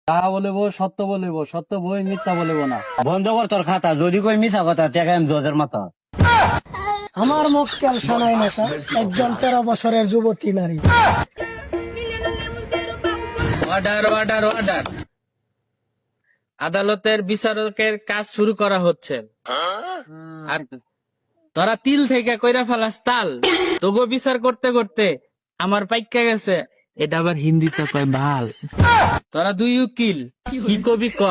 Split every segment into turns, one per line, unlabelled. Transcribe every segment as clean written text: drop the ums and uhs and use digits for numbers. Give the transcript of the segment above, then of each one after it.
যাহা বলিব সত্য বলিব, সত্য বই মিথ্যা বলিব না।
বন্ধ কর তোর খাতা, যদি কই মিছা কথা টেকা আমি জজের মাথা।
আমার মক্কেল সানাই নেশা একজন 13 বছরের যুবতী নারী।
Order order order. আদালতের বিচারকের কাজ শুরু করা হচ্ছে। আর তোরা তিল থেকে কইরা ফেলাস তাল, তবু বিচার করতে করতে আমার পাইকা গেছে। এটা আবার হিন্দিতে কয় ভাল। তোরা দুই উকিল কি কবি ক,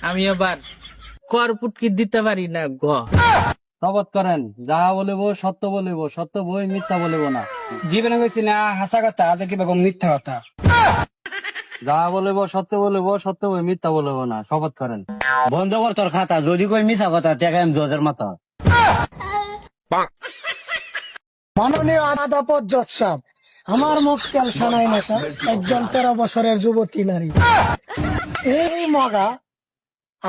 আমি আবার কর পুটকি দিতে পারি না গ। শপথ করেন, যাহা বলিব সত্য বলিব, সত্য বই মিথ্যা বলিব না।
জীবনে কইছি না হাসা কথা, আজ কি বেগম মিথ্যা কথা।
যাহা বলিব সত্য বলিব, সত্য বই মিথ্যা বলিব না। শপথ করেন।
বন্ধ কর তোর খাতা, যদি কই মিছা কথা টেকা আমি জজের মাথা।
মাননীয় আদালত জজ সাহেব, আমার মক্কেল সানাই নেশা একজন 13 বছরের যুবতী নারী। এই মগা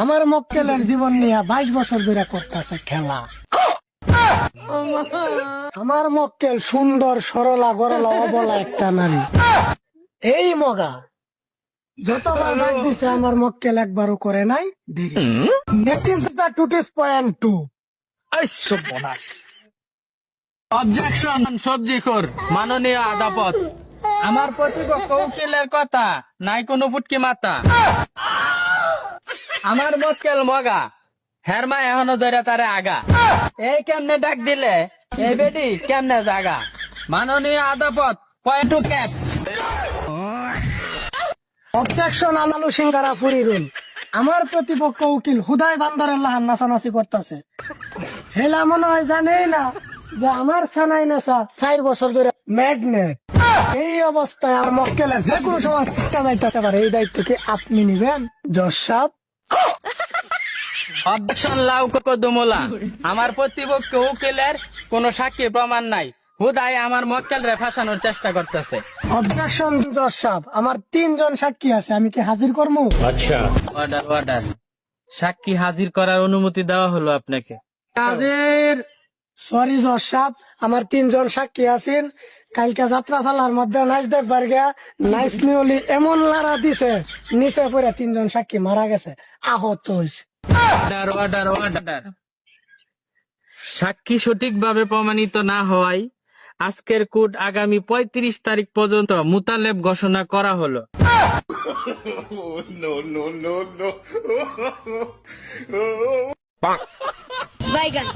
আমার মক্কেলের জীবন নিয়ে 22 বছর ধরে করতেছে খেলা। আমার মক্কেল সুন্দর সরলা গরলা অবলা একটা নারী। এই মগা যতবার ডাক দিছে আমার মক্কেল একবারও করে নাই দেরি। নেটিস দা টুটিস পয়েন্ট 2।
অবজেকশন সবজি খোর। মাননীয় আদালত, আমার প্রতিপক্ষ উকিলের কথা নাই কোনো ফুটকি মাথা। আমার মক্কেল মগা, হেরমা এখনো ধরে তারে আগা। এই কেমনে ডাক দিলে এই বেডি কেমনে জাগা। মাননীয় আদালত, পয়েন্ট টু ক্যাপ।
অবজেকশন আনালু সিঙ্গারা পুরি রুল। আমার প্রতিপক্ষ উকিল হুদাই বান্দারের লাহান নাচানাচি করতেছে। হেলা মনে হয় জানেই না যে আমার সানাই নেশা 4 বছর ধরে ম্যাগনেট। এই অবস্থায় আমার মক্কেলের যে কোনো সময় টিকা যাইতে পারে, এই দায়িত্ব কি আপনি নিবেন জজ সাহেব?
অবজেকশন লাউ কোকোদুমোলা। আমার প্রতিপক্ষ উকিলের কোনো সাক্ষী প্রমাণ নাই, হুদাই আমার মক্কেলরে ফাঁসানোর চেষ্টা করতেছে।
অবজেকশন জজ সাহেব, আমার 3 জন সাক্ষী আছে, আমি কি হাজির করবো?
Order order. সাক্ষী হাজির করার অনুমতি দেওয়া হলো আপনাকে। হাজির।
সরি জজ সাহেব, আমার 3 জন সাক্ষী আছেন। কালকে যাত্রা ফালার মধ্যে নাইস দেখবার গিয়া নাইস নিউলি এমন লারা দিছে, নিচে পড়ে 3 জন সাক্ষী মারা গেছে, আহত হয়েছে।
Order order order. সাক্ষী সঠিকভাবে প্রমাণিত না হওয়ায় আজকের কোর্ট আগামী 35 তারিখ পর্যন্ত মুতালেব ঘোষণা করা হলো।
Bye, guys.